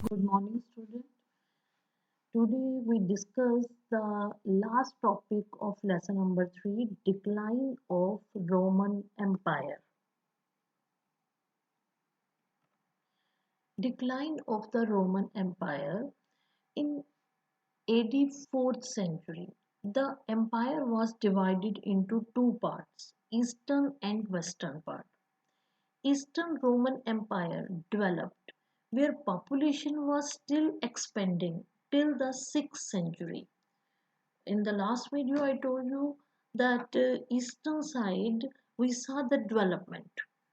Good morning, student. Today we discuss the last topic of lesson number 3, decline of Roman Empire. Decline of the Roman Empire in AD 4th century. The empire was divided into two parts, eastern and western part. Eastern Roman Empire developed where population was still expanding till the 6th century. In the last video I told you that eastern side we saw the development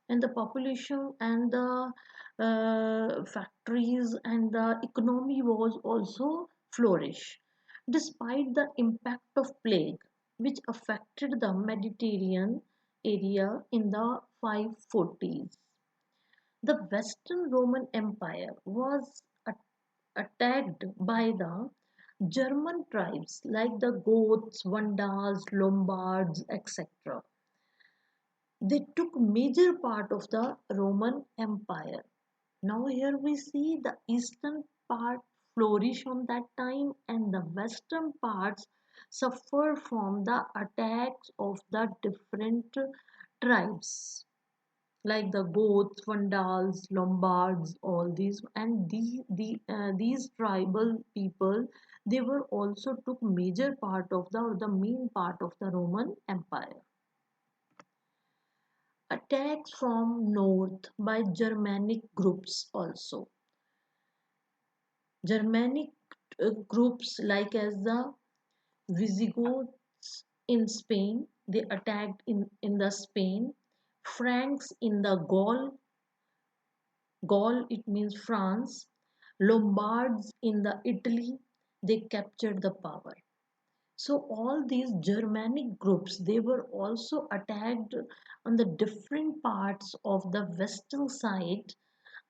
and the population and the factories and the economy was also flourish despite the impact of plague which affected the Mediterranean area in the 540s. The Western Roman Empire was attacked by the German tribes like the Goths, Vandals, Lombards, etc. They took major part of the Roman Empire. Now here we see the eastern part flourish on that time and the western parts suffer from the attacks of the different tribes like the Goths, Vandals, Lombards, all these, and these tribal people, they were also took major part of the or the main part of the Roman Empire. Attacks from north by Germanic groups also. Germanic groups like as the Visigoths in Spain, they attacked in the Spain, Franks in the Gaul, it means France, Lombards in the Italy, they captured the power. So all these Germanic groups, they were also attacked on the different parts of the western side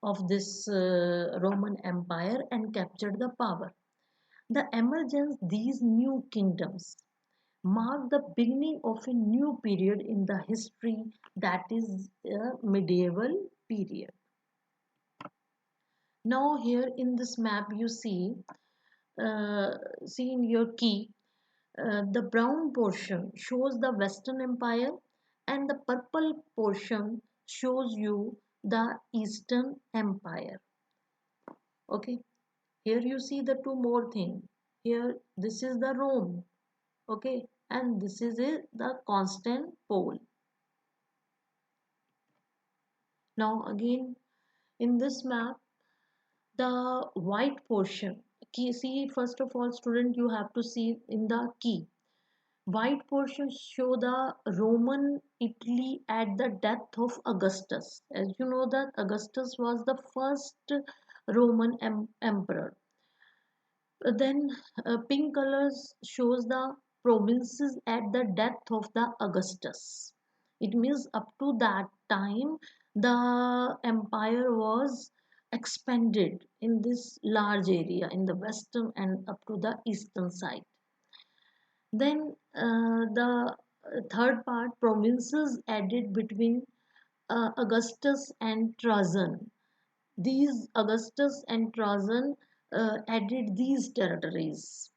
of this Roman Empire and captured the power. The emergence these new kingdoms marked the beginning of a new period in the history, that is a medieval period. Now here in this map you see in your key, the brown portion shows the Western Empire and the purple portion shows you the Eastern Empire. Okay, here you see the two more thing. Here this is the Rome, okay, and this is the Constantinople. Now again in this map, the white portion, key, see first of all student you have to see in the key. White portions show the Roman Italy at the death of Augustus. As you know that Augustus was the first Roman emperor. Then pink colors shows the provinces at the death of the Augustus. It means up to that time the empire was expanded in this large area in the western and up to the eastern side. Then the third part, provinces added between Augustus and Trajan. These Augustus and Trajan added these territories.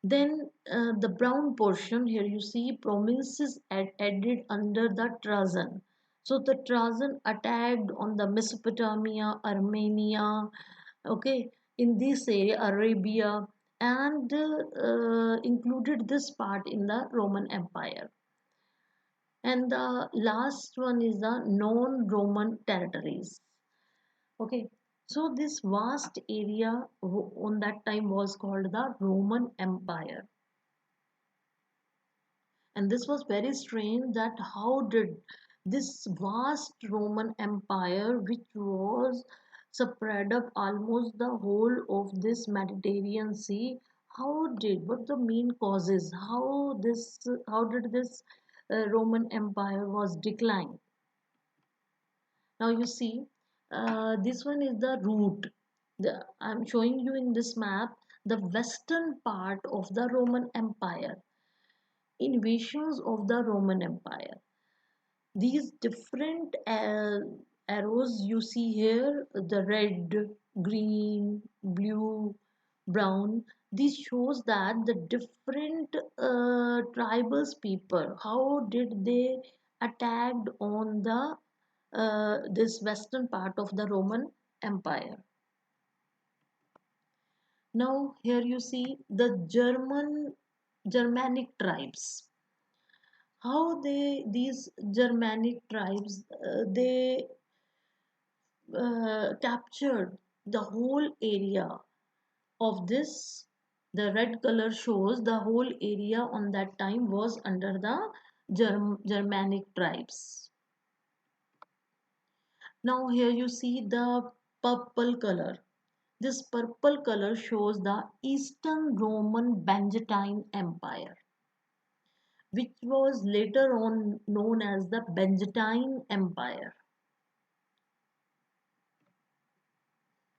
Then the brown portion here you see provinces added under the Trajan. So the Trajan attacked on the Mesopotamia, Armenia, okay, in this area, Arabia, and included this part in the Roman Empire. And the last one is the non-Roman territories. Okay, so this vast area on that time was called the Roman Empire. And this was very strange that how did this vast Roman Empire, which was spread up almost the whole of this Mediterranean Sea, what the main causes, how did this Roman Empire was declined? Now you see, this one is the route. I'm showing you in this map the western part of the Roman Empire, invasions of the Roman Empire. These different arrows you see here, the red, green, blue, brown. This shows that the different tribals people, how did they attacked on the this western part of the Roman Empire. Now here you see the Germanic tribes. How they these Germanic tribes they captured the whole area of this. The red color shows the whole area on that time was under the Germanic tribes. Now here you see the purple color. This purple color shows the Eastern Roman Byzantine Empire, which was later on known as the Byzantine Empire.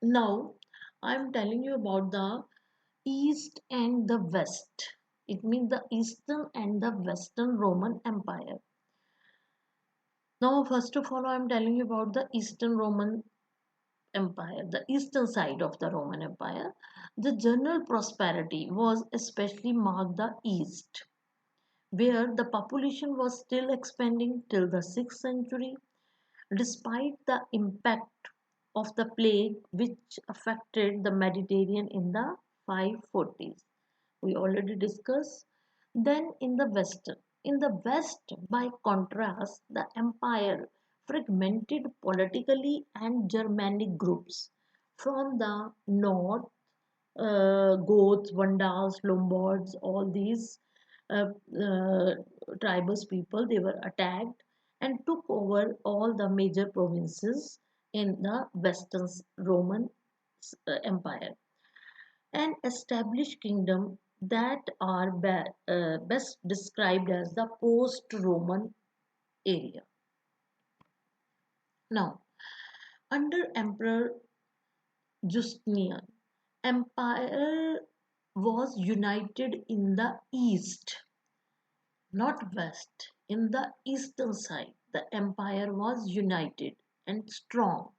Now, I'm telling you about the East and the West. It means the Eastern and the Western Roman Empire. Now, first of all, I'm telling you about the Eastern Roman Empire, the eastern side of the Roman Empire. The general prosperity was especially marked the East, where the population was still expanding till the 6th century, despite the impact of the plague which affected the Mediterranean in the 540s. We already discussed. Then in the West, by contrast, the empire fragmented politically and Germanic groups from the north, Goths, Vandals, Lombards, all these uh, uh, tribal people, they were attacked and took over all the major provinces in the Western Roman Empire, an established kingdom that are best described as the post-Roman area. Now, under Emperor Justinian, empire was united in the east, not west. In the eastern side, the empire was united and strong.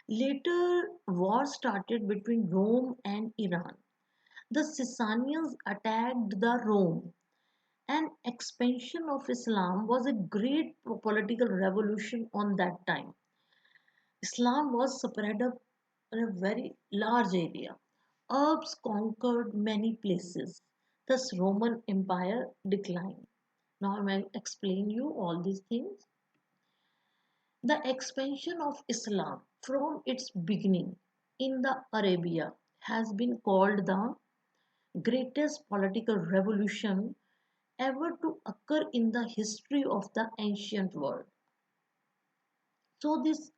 Later, war started between Rome and Iran. The Sasanians attacked the Rome. An expansion of Islam was a great political revolution on that time. Islam was spread up in a very large area. Arabs conquered many places. Thus, Roman Empire declined. Now, I will explain you all these things. The expansion of Islam from its beginning in the Arabia has been called the greatest political revolution ever to occur in the history of the ancient world. So this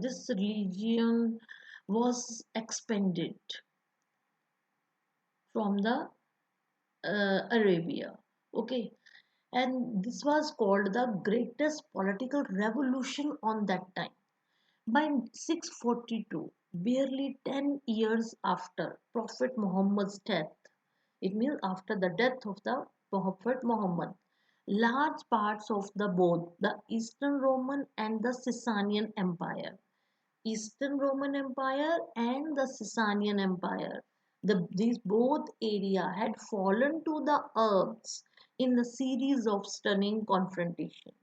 this religion was expanded from the Arabia. Okay, and this was called the greatest political revolution on that time. By 642, barely 10 years after Prophet Muhammad's death, it means after the death of the Prophet Muhammad, large parts of the both the Eastern Roman and the Sasanian Empire, Eastern Roman Empire and the Sasanian Empire, these both area had fallen to the earth in a series of stunning confrontations.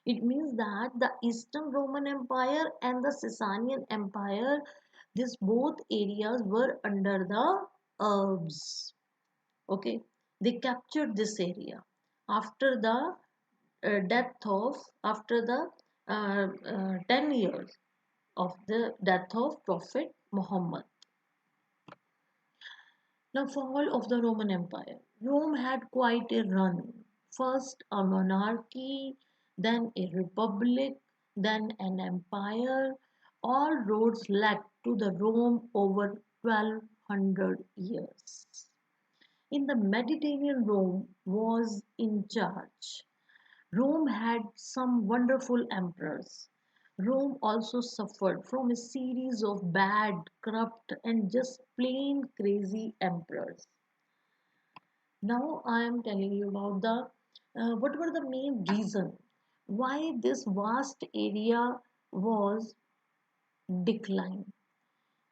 It means that the Eastern Roman Empire and the Sasanian Empire, these both areas were under the Arabs. Okay, they captured this area after the death of after the 10 years of the death of Prophet Muhammad. Now, fall of the Roman Empire. Rome had quite a run. First a monarchy, then a republic, then an empire. All roads led to the Rome over 1200 years. In the Mediterranean, Rome was in charge. Rome had some wonderful emperors. Rome also suffered from a series of bad, corrupt, and just plain crazy emperors. Now I am telling you about the what were the main reason why this vast area was decline.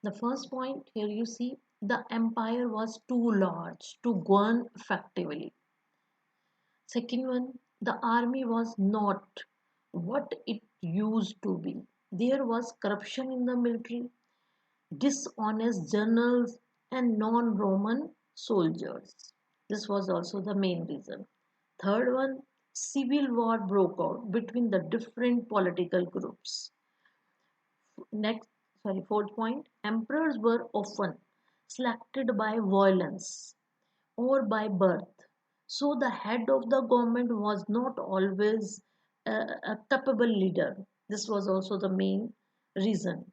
The first point here you see the empire was too large to govern effectively. Second one, the army was not what it used to be. There was corruption in the military, dishonest generals, and non Roman soldiers. This was also the main reason. Third one, civil war broke out between the different political groups. Next, sorry, fourth point, emperors were often selected by violence or by birth. So the head of the government was not always a capable leader. This was also the main reason.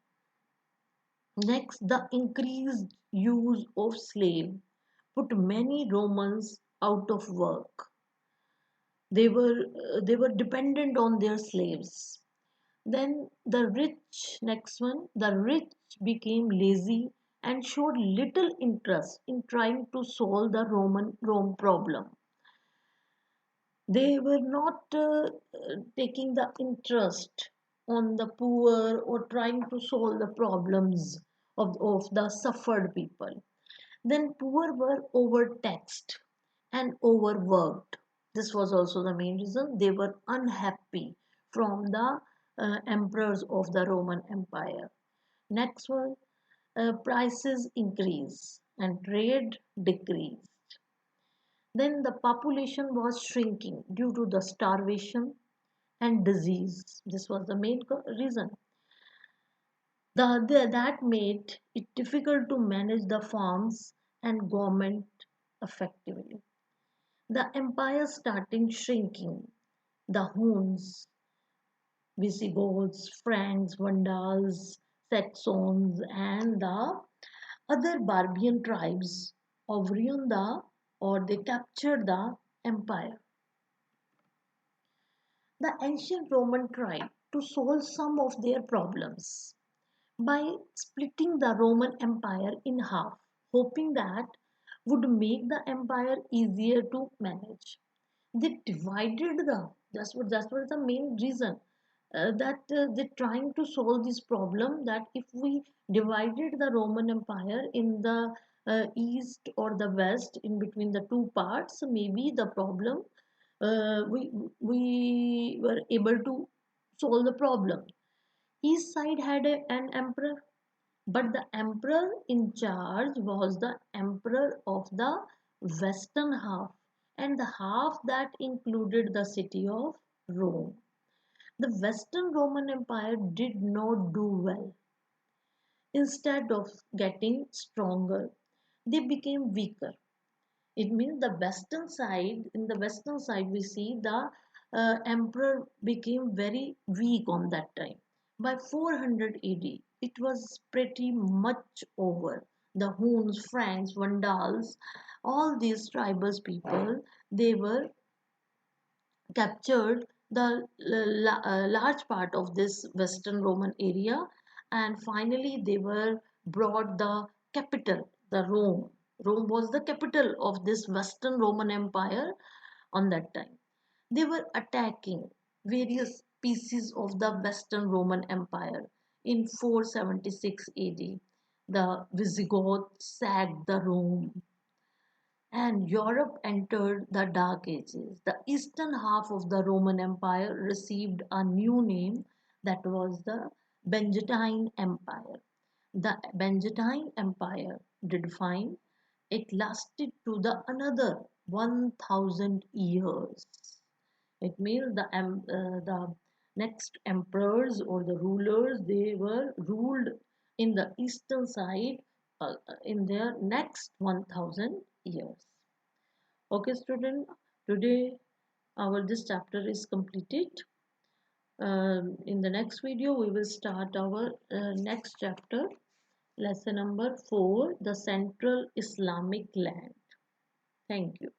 Next, the increased use of slave put many Romans out of work. They were dependent on their slaves. Then the rich, next one, the rich became lazy and showed little interest in trying to solve the Rome problem. They were not taking the interest on the poor or trying to solve the problems of the suffered people. Then poor were overtaxed and overworked. This was also the main reason they were unhappy from the emperors of the Roman Empire. Next one, prices increase and trade decreased. Then the population was shrinking due to the starvation and disease. This was the main reason. That made it difficult to manage the farms and government effectively. The empire started shrinking. The Huns, Visigoths, Franks, Vandals, Saxons, and the other barbarian tribes overran they captured the empire. The ancient Roman tried to solve some of their problems by splitting the Roman Empire in half, hoping that would make the empire easier to manage. They divided that's what the main reason that they're trying to solve this problem, that if we divided the Roman Empire in the east or the west, in between the two parts, maybe the problem we were able to solve the problem. Each side had an emperor, but the emperor in charge was the emperor of the western half, and the half that included the city of Rome. The Western Roman Empire did not do well. Instead of getting stronger, they became weaker. It means in the western side, we see the emperor became very weak on that time. By 400 AD, it was pretty much over. The Huns, Franks, Vandals, all these tribal people, they were captured the large part of this Western Roman area, and finally they were brought the capital, the Rome. Rome was the capital of this Western Roman Empire on that time. They were attacking various pieces of the Western Roman Empire. In 476 AD, the Visigoths sacked the Rome and Europe entered the Dark Ages. The eastern half of the Roman Empire received a new name, that was the Byzantine Empire. The Byzantine Empire did fine. It lasted to the another 1000 years. It means the next emperors or the rulers, they were ruled in the eastern side in their next 1000 years. Okay, student, today our this chapter is completed. In the next video, we will start our next chapter, lesson number 4, the Central Islamic Land. Thank you.